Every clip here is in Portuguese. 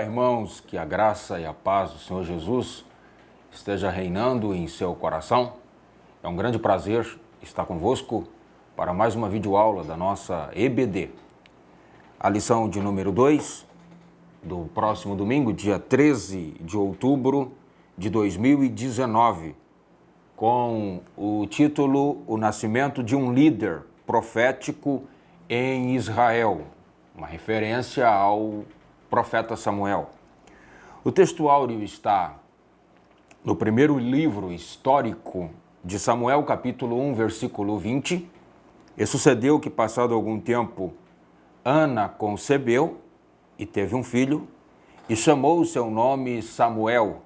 Olá, irmãos, que a graça e a paz do Senhor Jesus esteja reinando em seu coração. É um grande prazer estar convosco para mais uma videoaula da nossa EBD. A lição de número 2 do próximo domingo, dia 13 de outubro de 2019, com o título O Nascimento de um Líder Profético em Israel, uma referência ao profeta Samuel. O texto áureo está no primeiro livro histórico de Samuel, capítulo 1, versículo 20. E sucedeu que, passado algum tempo, Ana concebeu e teve um filho, e chamou o seu nome Samuel,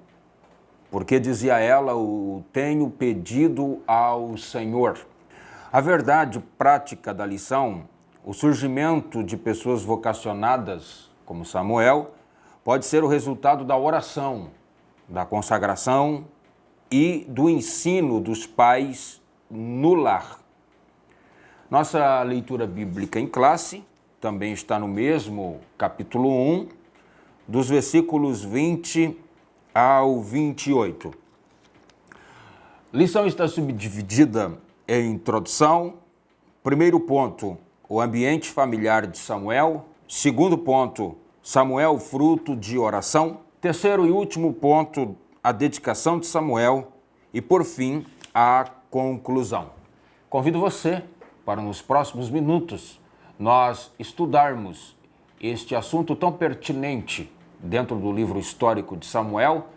porque dizia ela: o tenho pedido ao Senhor. A verdade prática da lição, o surgimento de pessoas vocacionadas como Samuel, pode ser o resultado da oração, da consagração e do ensino dos pais no lar. Nossa leitura bíblica em classe também está no mesmo capítulo 1, dos versículos 20 ao 28. A lição está subdividida em introdução. Primeiro ponto, o ambiente familiar de Samuel. Segundo ponto, Samuel, fruto de oração. Terceiro e último ponto, a dedicação de Samuel. E, por fim, a conclusão. Convido você para, nos próximos minutos, nós estudarmos este assunto tão pertinente dentro do livro histórico de Samuel,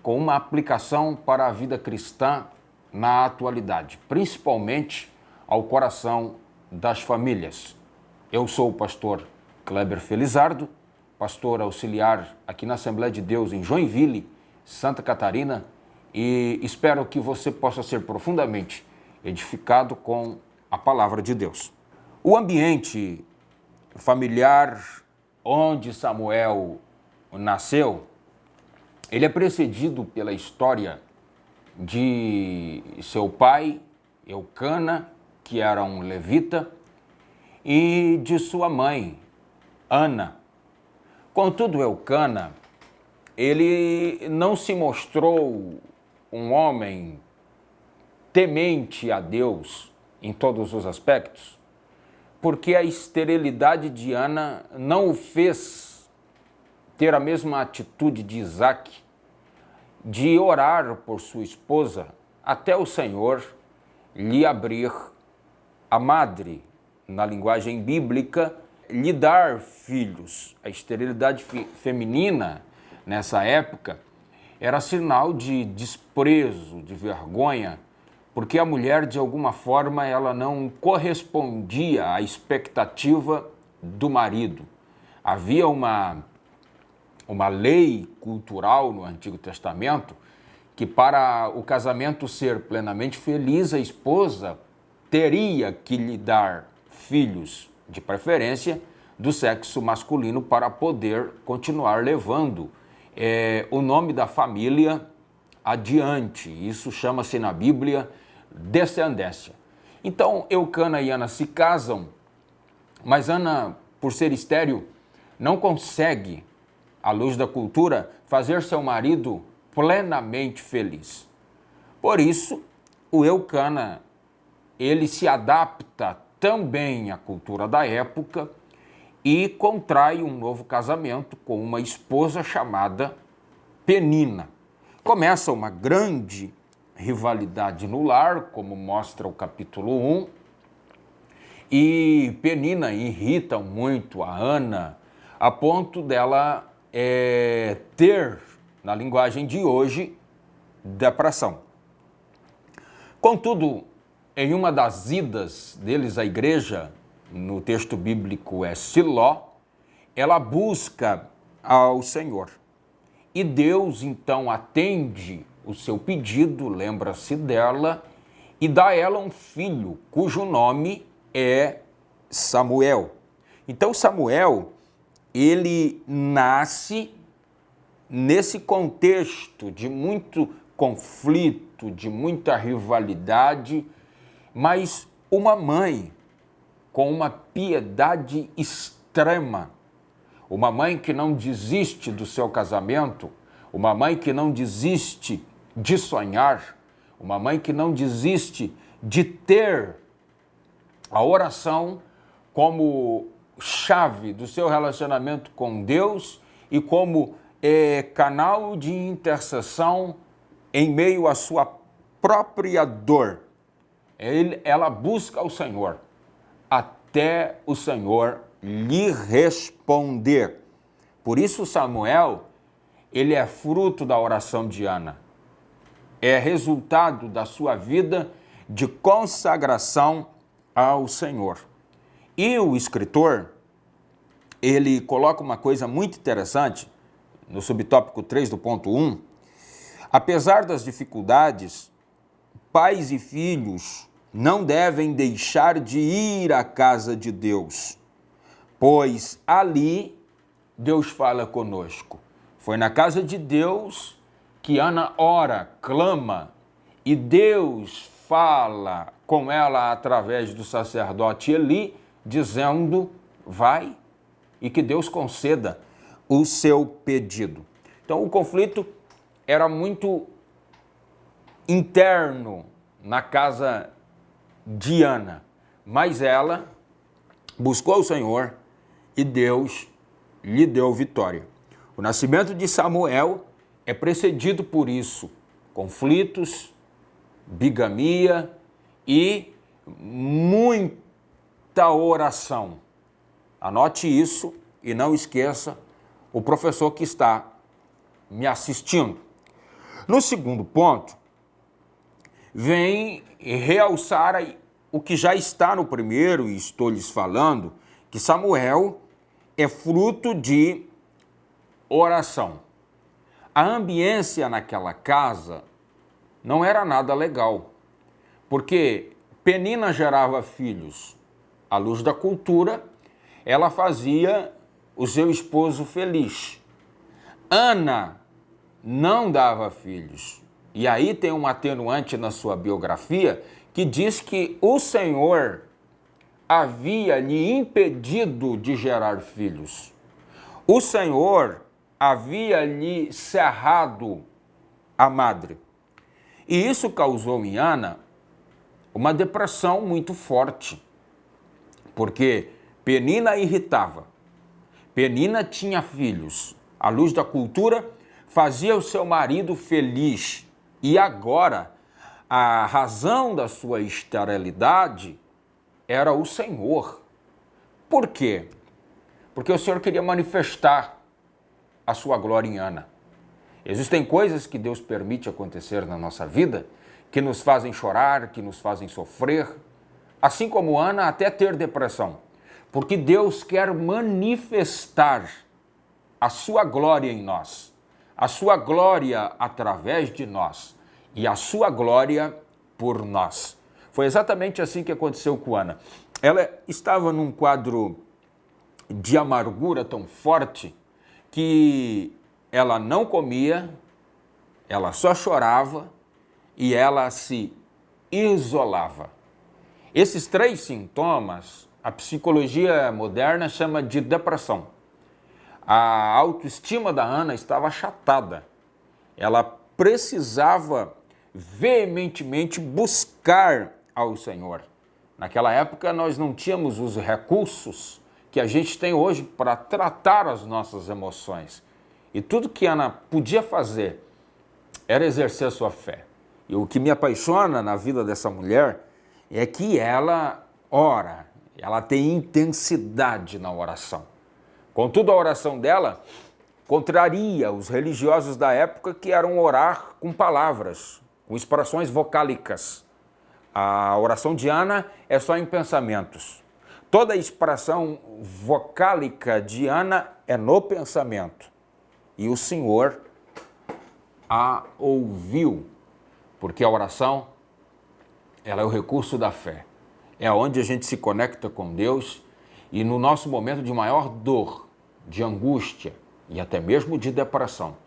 com uma aplicação para a vida cristã na atualidade, principalmente ao coração das famílias. Eu sou o pastor Kleber Felizardo, pastor auxiliar aqui na Assembleia de Deus em Joinville, Santa Catarina, e espero que você possa ser profundamente edificado com a palavra de Deus. O ambiente familiar onde Samuel nasceu, ele é precedido pela história de seu pai, Eucana, que era um levita, e de sua mãe, Ana. Contudo, Eucana, ele não se mostrou um homem temente a Deus em todos os aspectos, porque a esterilidade de Ana não o fez ter a mesma atitude de Isaque, de orar por sua esposa até o Senhor lhe abrir a madre, na linguagem bíblica, lhe dar filhos. A esterilidade feminina, nessa época, era sinal de desprezo, de vergonha, porque a mulher, de alguma forma, ela não correspondia à expectativa do marido. Havia uma lei cultural no Antigo Testamento que, para o casamento ser plenamente feliz, a esposa teria que lhe dar filhos, de preferência do sexo masculino, para poder continuar levando o nome da família adiante. Isso chama-se na Bíblia descendência. Então, Eucana e Ana se casam, mas Ana, por ser estéril, não consegue, à luz da cultura, fazer seu marido plenamente feliz. Por isso, o Eucana, ele se adapta também à cultura da época e contrai um novo casamento com uma esposa chamada Penina. Começa uma grande rivalidade no lar, como mostra o capítulo 1, e Penina irrita muito a Ana, a ponto dela ter, na linguagem de hoje, depressão. Contudo, em uma das idas deles à igreja, no texto bíblico é Siló, ela busca ao Senhor. E Deus, então, atende o seu pedido, lembra-se dela, e dá a ela um filho, cujo nome é Samuel. Então, Samuel, ele nasce nesse contexto de muito conflito, de muita rivalidade, mas uma mãe com uma piedade extrema, uma mãe que não desiste do seu casamento, uma mãe que não desiste de sonhar, uma mãe que não desiste de ter a oração como chave do seu relacionamento com Deus e como canal de intercessão em meio à sua própria dor. Ela busca o Senhor até o Senhor lhe responder. Por isso Samuel, ele é fruto da oração de Ana. É resultado da sua vida de consagração ao Senhor. E o escritor, ele coloca uma coisa muito interessante no subtópico 3 do ponto 1. Apesar das dificuldades, pais e filhos não devem deixar de ir à casa de Deus, pois ali Deus fala conosco. Foi na casa de Deus que Ana ora, clama, e Deus fala com ela através do sacerdote Eli, dizendo, vai, e que Deus conceda o seu pedido. Então o conflito era muito interno na casa de Ana, mas ela buscou o Senhor e Deus lhe deu vitória. O nascimento de Samuel é precedido por isso, conflitos, bigamia e muita oração. Anote isso e não esqueça o professor que está me assistindo. No segundo ponto, vem realçar o que já está no primeiro, e estou lhes falando, que Samuel é fruto de oração. A ambiência naquela casa não era nada legal, porque Penina gerava filhos. À luz da cultura, ela fazia o seu esposo feliz. Ana não dava filhos. E aí tem um atenuante na sua biografia que diz que o Senhor havia lhe impedido de gerar filhos. O Senhor havia lhe cerrado a madre. E isso causou em Ana uma depressão muito forte, porque Penina irritava. Penina tinha filhos. À luz da cultura, fazia o seu marido feliz. E agora, a razão da sua esterilidade era o Senhor. Por quê? Porque o Senhor queria manifestar a sua glória em Ana. Existem coisas que Deus permite acontecer na nossa vida que nos fazem chorar, que nos fazem sofrer, assim como Ana até ter depressão, porque Deus quer manifestar a sua glória em nós, a sua glória através de nós e a sua glória por nós. Foi exatamente assim que aconteceu com Ana. Ela estava num quadro de amargura tão forte que ela não comia, ela só chorava e ela se isolava. Esses três sintomas, a psicologia moderna chama de depressão. A autoestima da Ana estava achatada. Ela precisava veementemente buscar ao Senhor. Naquela época nós não tínhamos os recursos que a gente tem hoje para tratar as nossas emoções. E tudo que Ana podia fazer era exercer a sua fé. E o que me apaixona na vida dessa mulher é que ela ora, ela tem intensidade na oração. Contudo, a oração dela contraria os religiosos da época que eram orar com palavras, com expressões vocálicas. A oração de Ana é só em pensamentos. Toda a expressão vocálica de Ana é no pensamento. E o Senhor a ouviu, porque a oração, ela é o recurso da fé. É onde a gente se conecta com Deus e no nosso momento de maior dor, de angústia e até mesmo de depressão,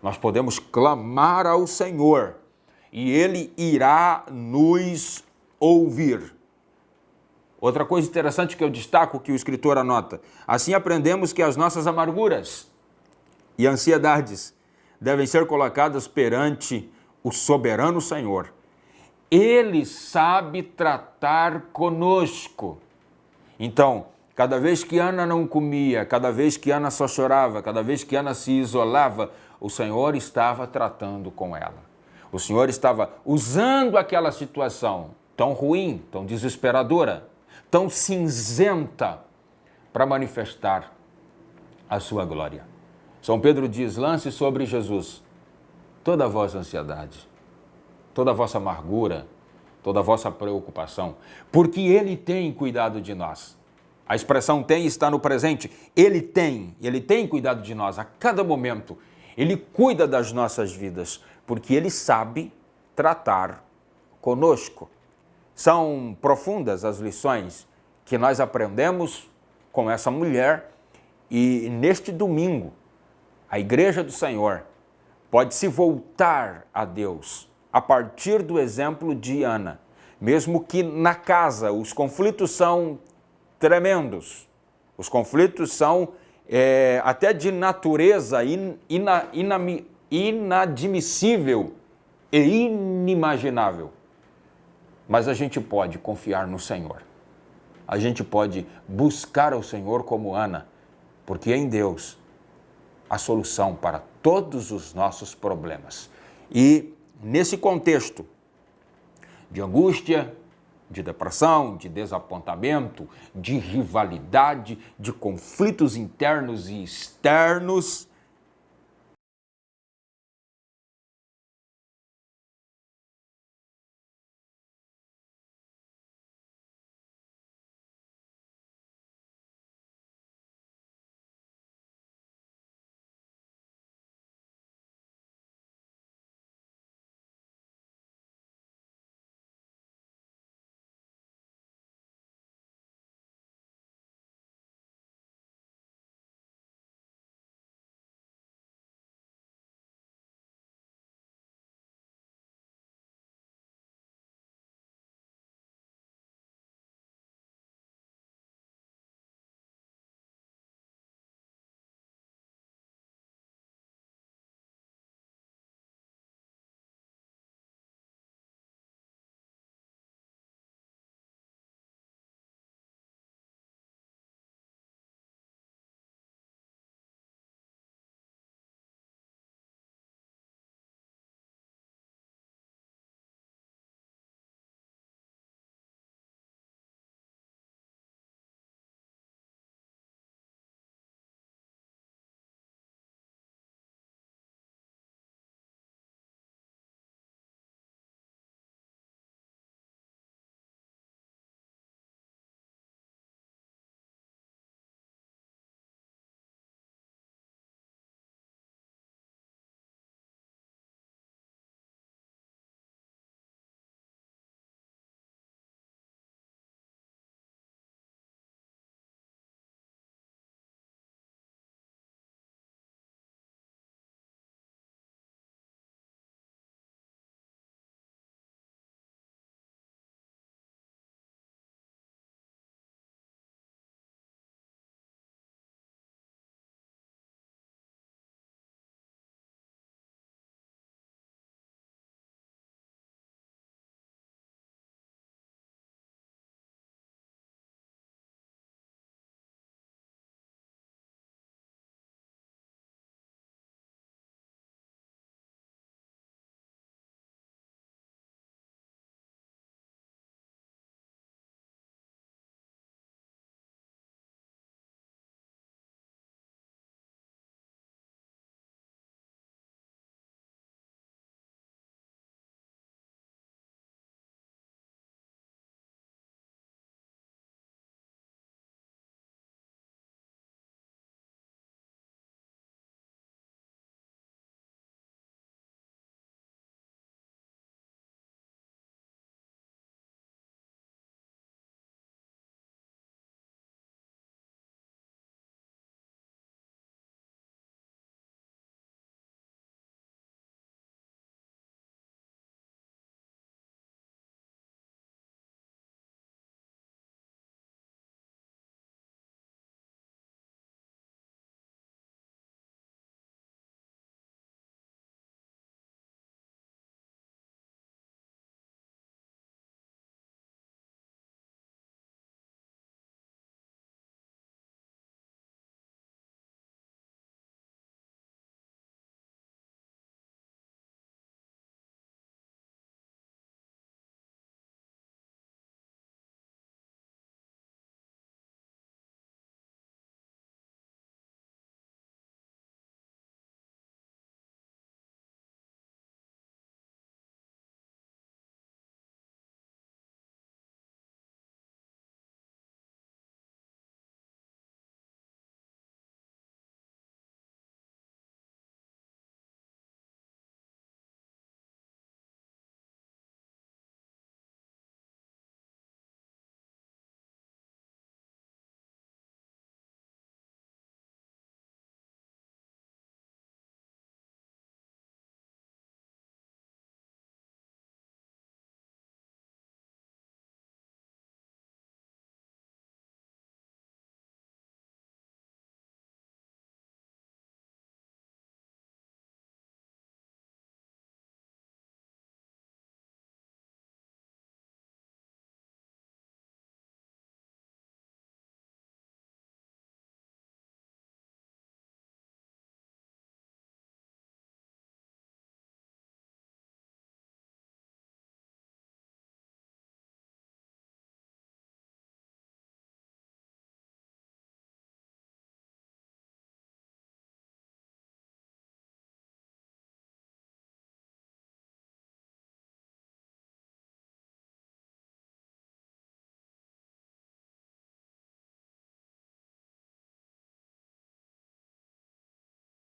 nós podemos clamar ao Senhor e Ele irá nos ouvir. Outra coisa interessante que eu destaco, que o escritor anota: assim aprendemos que as nossas amarguras e ansiedades devem ser colocadas perante o soberano Senhor. Ele sabe tratar conosco. Então, cada vez que Ana não comia, cada vez que Ana só chorava, cada vez que Ana se isolava, o Senhor estava tratando com ela. O Senhor estava usando aquela situação tão ruim, tão desesperadora, tão cinzenta, para manifestar a sua glória. São Pedro diz: lance sobre Jesus toda a vossa ansiedade, toda a vossa amargura, toda a vossa preocupação, porque Ele tem cuidado de nós. A expressão tem está no presente. Ele tem cuidado de nós a cada momento. Ele cuida das nossas vidas, porque Ele sabe tratar conosco. São profundas as lições que nós aprendemos com essa mulher, e neste domingo, a Igreja do Senhor pode se voltar a Deus a partir do exemplo de Ana. Mesmo que na casa os conflitos são tremendos, os conflitos são até de natureza inadmissível e inimaginável. Mas a gente pode confiar no Senhor. A gente pode buscar o Senhor como Ana, porque em Deus a solução para todos os nossos problemas. E nesse contexto de angústia, de depressão, de desapontamento, de rivalidade, de conflitos internos e externos,